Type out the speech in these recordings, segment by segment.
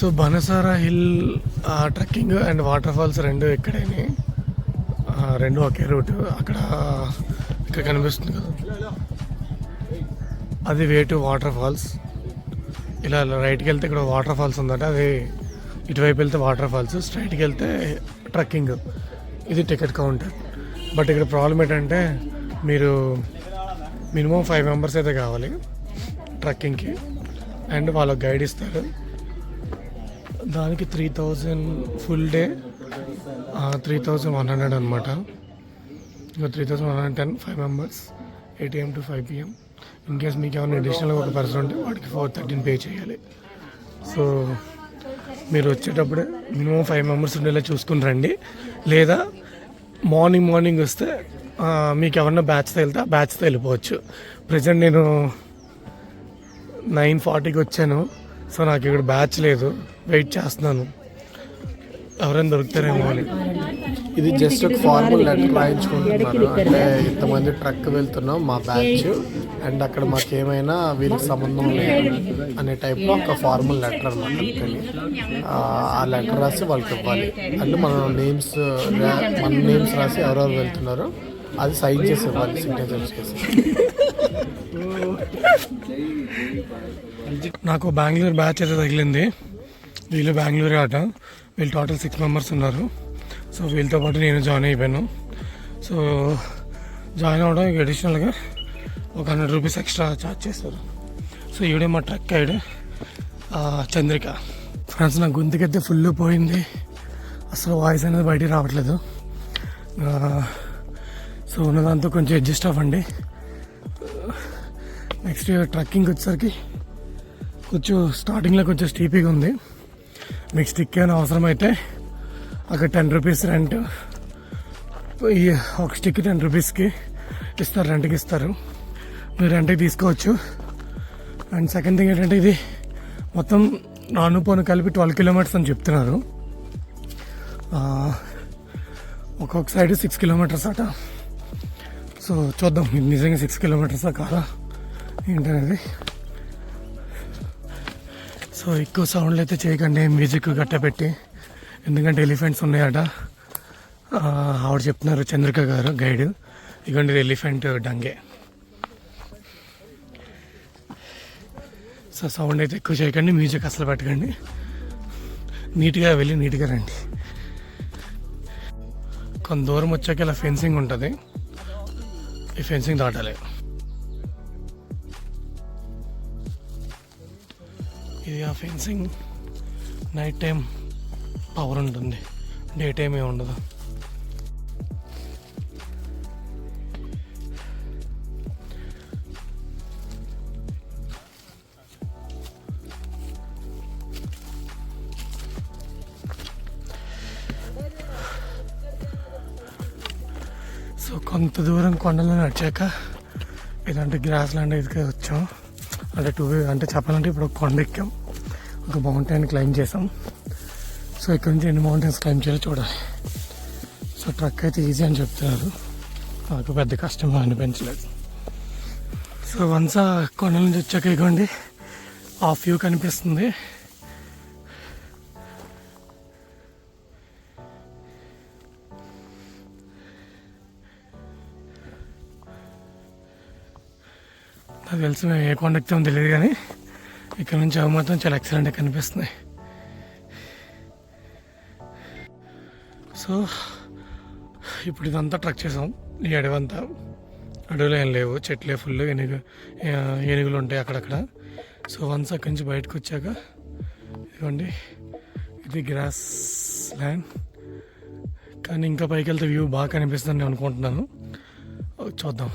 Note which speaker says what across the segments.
Speaker 1: So Banasara hill trekking and waterfalls రెండు ఎక్కడైనా రెండు ఒకే రూట్. అక్కడ ఇక్కడ కనిపిస్తుంది కదా, అది వే టు వాటర్ ఫాల్స్. ఇలా రైట్కి వెళ్తే ఇక్కడ వాటర్ ఫాల్స్ ఉందట, అది ఇటువైపు వెళ్తే వాటర్ ఫాల్స్, స్ట్రైట్కి వెళ్తే ట్రెక్కింగ్. ఇది టికెట్ కౌంటర్. బట్ ఇక్కడ ప్రాబ్లం ఏంటంటే మీరు మినిమం 5 మెంబర్స్ అయితే కావాలి ట్రెక్కింగ్కి, అండ్ వాళ్ళకి గైడ్ ఇస్తారు. దానికి 3000 ఫుల్ డే 3100 అనమాట. ఇంకా 3110 5 members 8 AM to 5 PM. In case మీకు ఏమైనా అడిషనల్గా ఒక పర్సన్ ఉంటే వాడికి 413 పే చేయాలి. సో మీరు వచ్చేటప్పుడే మినిమం 5 మెంబర్స్ ఉండేలా చూసుకుని రండి. లేదా మార్నింగ్ వస్తే మీకు ఎవరన్నా బ్యాచ్తో వెళ్తే ఆ బ్యాచ్తో వెళ్ళిపోవచ్చు. ప్రజెంట్ నేను 9:40కి వచ్చాను. సో నాకు ఇక్కడ బ్యాచ్ లేదు, వెయిట్ చేస్తున్నాను ఎవరైనా దొరుకుతారేమో అని.
Speaker 2: ఇది జస్ట్ ఒక ఫార్మల్ లెటర్ రాయించుకుంటున్నారు. అంటే ఇంతమంది ట్రక్ వెళ్తున్నాం మా బ్యాచ్, అండ్ అక్కడ మాకేమైనా వీళ్ళకి సంబంధం లేదు అనే టైప్లో ఒక ఫార్మల్ లెటర్ అనమాట. అందుకని ఆ లెటర్ రాసి వాళ్ళకి ఇవ్వాలి. అంటే మన నేమ్స్ రాసి ఎవరెవరు వెళ్తున్నారో అది సైన్ చేసి ఇవ్వాలి, సిగ్నేచర్ చేసి.
Speaker 1: నాకు బెంగళూరు బ్యాచ్ అయితే తగిలింది. వీళ్ళు బెంగళూరు ఆట. వీళ్ళు టోటల్ 6 మెంబర్స్ ఉన్నారు. సో వీళ్ళతో పాటు నేను జాయిన్ అయిపోయాను. సో జాయిన్ అవ్వడం అడిషనల్గా ఒక 100 రూపీస్ ఎక్స్ట్రా ఛార్జ్ చేస్తారు. సో ఈవిడే మా ట్రక్ గైడ్ చంద్రిక. ఫ్రెండ్స్, నా గొంతుకైతే ఫుల్ పోయింది, అసలు వాయిస్ అనేది బయటికి రావట్లేదు. సో ఉన్నదాంతో కొంచెం అడ్జస్ట్ అవ్వండి. నెక్స్ట్ ట్రెక్కింగ్ వచ్చేసరికి కొంచెం స్టార్టింగ్లో కొంచెం స్టీపీగా ఉంది. మీకు స్టిక్ ఏమైనా అవసరమైతే అక్కడ 10 రూపీస్ రెంట్, ఈ ఒక స్టిక్ 10 రూపీస్కి ఇస్తారు, రెంట్కి ఇస్తారు. మీరు రెంట్కి తీసుకోవచ్చు. అండ్ సెకండ్ థింగ్ ఏంటంటే ఇది మొత్తం నాను పోను కలిపి 12 కిలోమీటర్స్ అని చెప్తున్నారు. ఒక్కొక్క సైడ్ 6 కిలోమీటర్స్ అట. సో చూద్దాం ఇది నిజంగా 6 కిలోమీటర్సా కాదా ఏంటనేది. సో ఎక్కువ సౌండ్లు అయితే చేయకండి, మ్యూజిక్ గట్ట పెట్టి, ఎందుకంటే ఎలిఫెంట్స్ ఉన్నాయట. ఆవిడ చెప్తున్నారు, చంద్రిక గారు గైడ్. ఇదిగోండి ఎలిఫెంట్ డంగే. సో సౌండ్ అయితే ఎక్కువ చేయకండి, మ్యూజిక్ అసలు పెట్టకండి. నీట్గా వెళ్ళి నీట్గా రండి. కొంత దూరం వచ్చాక ఇలా ఫెన్సింగ్ ఉంటుంది, ఈ ఫెన్సింగ్ దాటాలి. ఇది ఆ ఫెన్సింగ్ నైట్ టైం పవర్ ఉంటుంది, డే టైం ఏమి ఉండదు. సో కొంత దూరం కొండలో నడిచాక ఇలాంటి గ్రాస్ ల్యాండ్ ఇదికే వచ్చాం. అంటే అంటే చెప్పాలంటే ఇప్పుడు ఒక కొండ ఎక్కాం, ఒక మౌంటైన్ క్లైమ్ చేసాం. సో ఇక్కడ నుంచి ఎన్ని మౌంటైన్స్ క్లైమ్ చేయాలో చూడాలి. సో ట్రక్ అయితే ఈజీ అని చెప్తున్నారు, నాకు పెద్ద కష్టం అనిపించలేదు. సో వన్స్ ఆ కొండ నుంచి వచ్చాక ఇవ్వండి ఆ వ్యూ కనిపిస్తుంది. నాకు తెలిసి మేము ఏ కొండ ఎక్కుతామో తెలియదు, కానీ ఇక్కడ నుంచి అవి మాత్రం చాలా ఎక్సలెంట్గా కనిపిస్తున్నాయి. సో ఇప్పుడు ఇదంతా ట్రక్ చేసాం. ఈ అడవంతా, అడవులు ఏం లేవు, చెట్లే ఫుల్, ఏనుగులు ఉంటాయి అక్కడక్కడ. సో వన్స్ అక్కడి నుంచి బయటకు వచ్చాక ఇదిగోండి ఇది గ్రాస్ ల్యాండ్. కానీ ఇంకా పైకి వెళ్తే వ్యూ బాగా కనిపిస్తుంది నేను అనుకుంటున్నాను, చూద్దాం.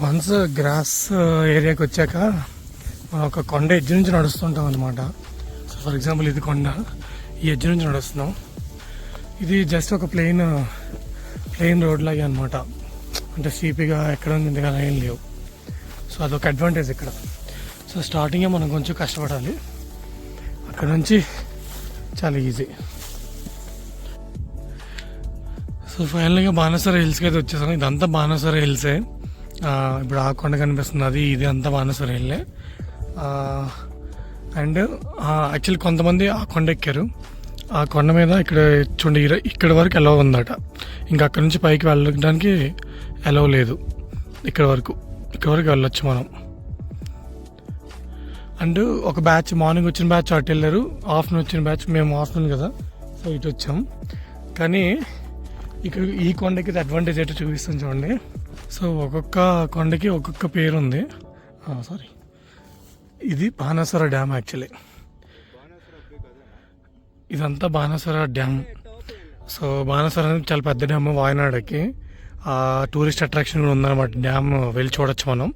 Speaker 1: వన్స్ గ్రాస్ ఏరియాకి వచ్చాక మనం ఒక కొండ ఎడ్జ్ నుంచి నడుస్తుంటాం అనమాట. సో ఫర్ ఎగ్జాంపుల్ ఇది కొండ, ఈ ఎడ్జ్ నుంచి నడుస్తున్నాం. ఇది జస్ట్ ఒక ప్లెయిన్ రోడ్ లాగే అనమాట, అంటే స్టీపీగా ఎక్కడ ఉంది కదా ఏం లేవు. సో అదొక అడ్వాంటేజ్ ఇక్కడ. సో స్టార్టింగే మనం కొంచెం కష్టపడాలి, అక్కడ నుంచి చాలా ఈజీ. సో ఫైనల్గా బాణసర హిల్స్కి అయితే వచ్చేసాను. ఇదంతా బాణసర హిల్సే. ఇప్పుడు ఆ కొండ కనిపిస్తుంది, అది ఇది అంతా బాణసర హిల్లే. అండ్ యాక్చువల్లీ కొంతమంది ఆ కొండ ఎక్కారు. ఆ కొండ మీద ఇక్కడ చూడండి, ఇక్కడ వరకు ఎలవ్ ఉందట. ఇంకా అక్కడ నుంచి పైకి వెళ్ళడానికి ఎలవ్ లేదు. ఇక్కడ వరకు వెళ్ళొచ్చు మనం. అండ్ ఒక బ్యాచ్ మార్నింగ్ వచ్చిన బ్యాచ్ అటు వెళ్ళారు, ఆఫ్టర్నూన్ వచ్చిన బ్యాచ్ మేము ఆఫ్టర్నూన్ కదా, సో ఇటు వచ్చాం. కానీ ఇక్కడ ఈ కొండకి అడ్వాంటేజ్ అయితే చూపిస్తాను చూడండి. సో ఒక్కొక్క కొండకి ఒక్కొక్క పేరు ఉంది. సారీ, ఇది బాణాసుర డ్యామ్. యాక్చువల్లీ ఇదంతా బాణాసుర డ్యామ్. సో బాణాసుర అనేది చాలా పెద్ద డ్యామ్, వాయనాడుకి టూరిస్ట్ అట్రాక్షన్ కూడా ఉందన్నమాట. డ్యామ్ వెళ్ళి చూడొచ్చు మనం.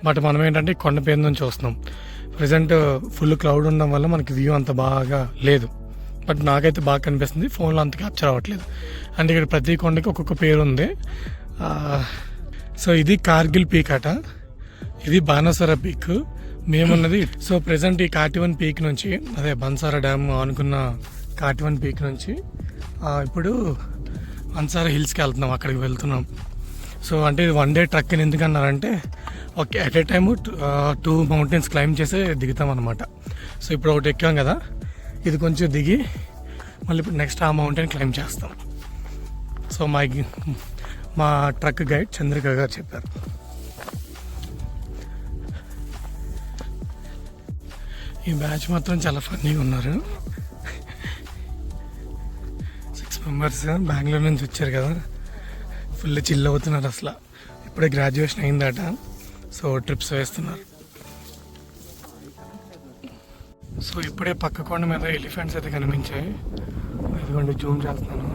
Speaker 1: బట్ మనం ఏంటంటే కొండ పేరు నుంచి వస్తున్నాం. ప్రజెంట్ ఫుల్ క్లౌడ్ ఉండడం వల్ల మనకి వ్యూ అంత బాగా లేదు. బట్ నాకైతే బాగా కనిపిస్తుంది, ఫోన్లో అంత క్యాప్చర్ అవ్వట్లేదు. అంటే ఇక్కడ ప్రతి కొండకి ఒక్కొక్క పేరు ఉంది. సో ఇది కార్గిల్ పీక్ అట, ఇది బాణాసుర పీక్, మేమున్నది. సో ప్రజెంట్ ఈ కాటివన్ పీక్ నుంచి, అదే బన్సారా డ్యామ్ అనుకున్న కాటివన్ పీక్ నుంచి ఇప్పుడు బన్సారా హిల్స్కి వెళ్తున్నాం, అక్కడికి వెళ్తున్నాం. సో అంటే ఇది 1 డే ట్రక్ అని ఎందుకన్నారంటే, okay at a time 2 mountains climb చేసి దిగుతాం అనమాట. సో ఇప్పుడు ఒకటి ఎక్కాం కదా, ఇది కొంచెం దిగి మళ్ళీ ఇప్పుడు నెక్స్ట్ ఆ మౌంటైన్ క్లైంబ్ చేస్తాం. సో మా ట్రక్ గైడ్ చంద్రిక గారు చెప్పారు. ఈ బ్యాచ్ మాత్రం చాలా ఫన్నీగా ఉన్నారు. 6 మెంబర్స్ బెంగళూరు నుంచి వచ్చారు కదా, ఫుల్ చిల్ అవుతున్నారు. అసలు ఇప్పుడే గ్రాడ్యుయేషన్ అయిందట, సో ట్రిప్స్ వేస్తున్నారు. సో ఇప్పుడే పక్క కొండ మీద ఎలిఫెంట్స్ అయితే కనిపించాయి. ఇదిగోండి జూమ్ చేస్తున్నాను.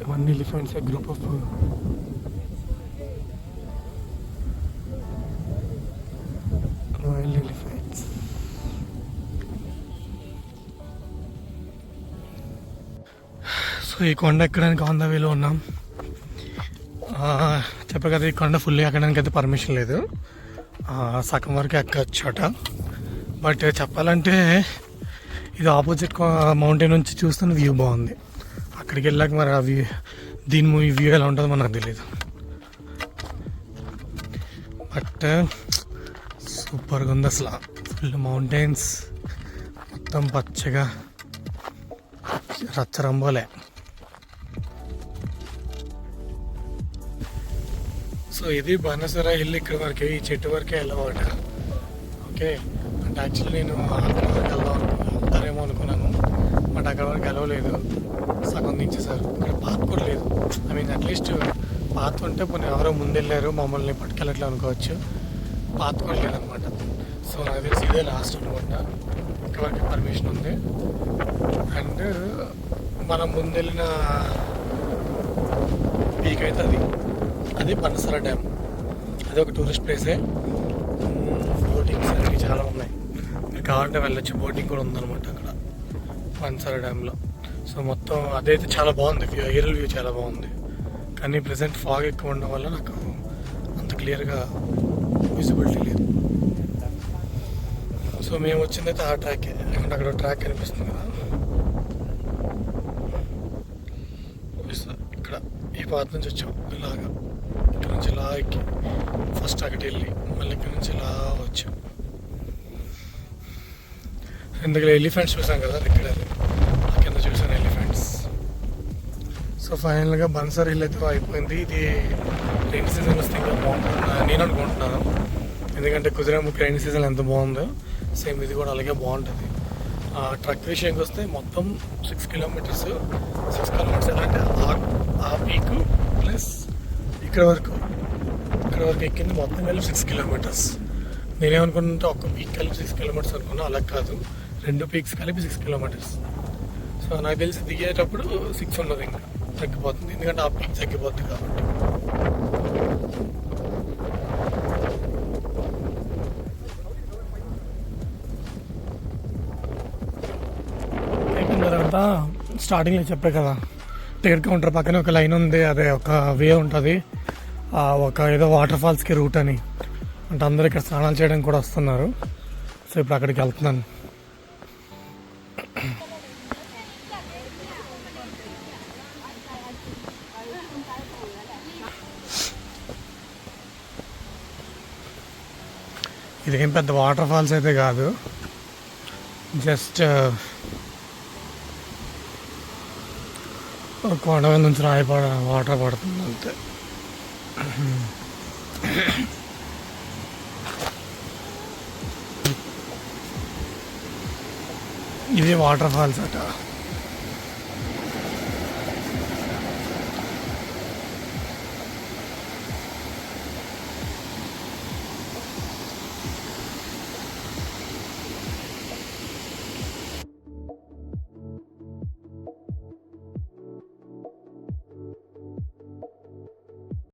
Speaker 1: ఇవన్నీ elephants, group of wild elephants. So ఈ కొండ ఎక్కడానికి ఆన్ ద వేలో ఉన్నాం. చెప్పే కదా, ఈ కొండ ఫుల్ ఎక్కడానికి అయితే పర్మిషన్ లేదు, సగం వరకు ఎక్కచ్చట. బట్ చెప్పాలంటే ఇది ఆపోజిట్ మౌంటైన్ నుంచి చూస్తున్న వ్యూ బాగుంది. అక్కడికి వెళ్ళాక మరి ఆ వ్యూ, దీని వ్యూ ఎలా ఉంటుందో మనకు తెలియదు. బట్ సూపర్గా ఉంది అసలు. ఫుల్ మౌంటైన్స్, మొత్తం పచ్చగా రచ్చరంబోలే. సో ఇది బాణాసుర హిల్, ఇక్కడ వరకే, ఈ చెట్టు వరకే వెళ్ళవాట. ఓకే, అంటే యాక్చువల్లీ నేను వెళ్తారేమో అనుకున్నాను, బట్ అక్కడ వరకు వెళ్ళలేదు, సగం దించేశారు. ఇక్కడ పాత్ కూడా లేదు. ఐ మీన్ అట్లీస్ట్ పాత్ ఉంటే పోనీ ఎవరో ముందెళ్ళారు, మమ్మల్ని పట్టుకెళ్ళట్లే అనుకోవచ్చు. పాత్ కూడా లేదనమాట. సో నాకు తెలిసి ఇదే లాస్ట్ అనుకుంటా, ఇక్కడ వరకు పర్మిషన్ ఉంది. అండ్ మనం ముందెళ్ళిన పీక్ అయితే అది బాణాసుర డ్యామ్. అది ఒక టూరిస్ట్ ప్లేసే. బోటింగ్స్ అన్నీ చాలా ఉన్నాయి, మీరు కావాలంటే వెళ్ళొచ్చు. బోటింగ్ కూడా ఉందన్నమాట అక్కడ బాణాసుర డ్యామ్లో. సో మొత్తం అదైతే చాలా బాగుంది, ఏరియల్ వ్యూ చాలా బాగుంది. కానీ ప్రజెంట్ ఫాగ్ ఎక్కువ ఉండడం వల్ల నాకు అంత క్లియర్గా విజిబిలిటీ లేదు. సో మేము వచ్చిందైతే ఆ ట్రాకే, ఎందుకంటే అక్కడ ట్రాక్ కనిపిస్తుంది కదా. ఇక్కడ ఈ పాత నుంచి వచ్చాం, ఇలాగా ఇక్కడ నుంచి ఇలా ఎక్కి ఫస్ట్ అక్కడికి వెళ్ళి మళ్ళీ ఇక్కడ నుంచి ఇలా వచ్చాం. ఎందుకు ఎలిఫెంట్స్ చూసాం కదా, ఇక్కడ కింద చూసాను ఎలిఫెంట్స్. సో ఫైనల్గా బన్సార్ హిల్ అయితే అయిపోయింది. ఇది రైన్ సీజన్ వస్తే ఇంకా బాగుంటుంది నేను అనుకుంటున్నాను, ఎందుకంటే కుదిరేముఖి రైన్ సీజన్ ఎంత బాగుందో సేమ్ ఇది కూడా అలాగే బాగుంటుంది. ట్రక్ విషయానికి వస్తే మొత్తం 6 కిలోమీటర్స్ ఎలా అంటే ఆ పీక్ ప్లస్ ఇక్కడ వరకు ఎక్కింది మొత్తం కలిపి 6 కిలోమీటర్స్. నేనేమనుకుంటే ఒక్క పీక్ కలిపి 6 కిలోమీటర్స్ అనుకున్నా, అలా కాదు, 2 పీక్స్ కలిపి 6 కిలోమీటర్స్. సో నాకు తెలిసి దిగేటప్పుడు 6 ఉండదు, ఇంకా తగ్గిపోతుంది, ఎందుకంటే ఆ పీక్ తగ్గిపోతుంది కాబట్టి. అయిపోయిన తర్వాత స్టార్టింగ్లో చెప్పే కదా, టికెట్ కౌంటర్ పక్కనే ఒక లైన్ ఉంది, అదే ఒక వే ఉంటుంది, ఒక ఏదో వాటర్ ఫాల్స్కి రూట్ అని. అంటే అందరూ ఇక్కడ స్నానాలు చేయడానికి కూడా వస్తున్నారు. సో ఇప్పుడు అక్కడికి వెళ్తున్నాను. ఇదేం పెద్ద వాటర్ ఫాల్స్ అయితే కాదు, జస్ట్ కొండ మీద నుంచి వాటర్ పడుతుంది అంతే. ఇది వాటర్ ఫాల్స్ అట.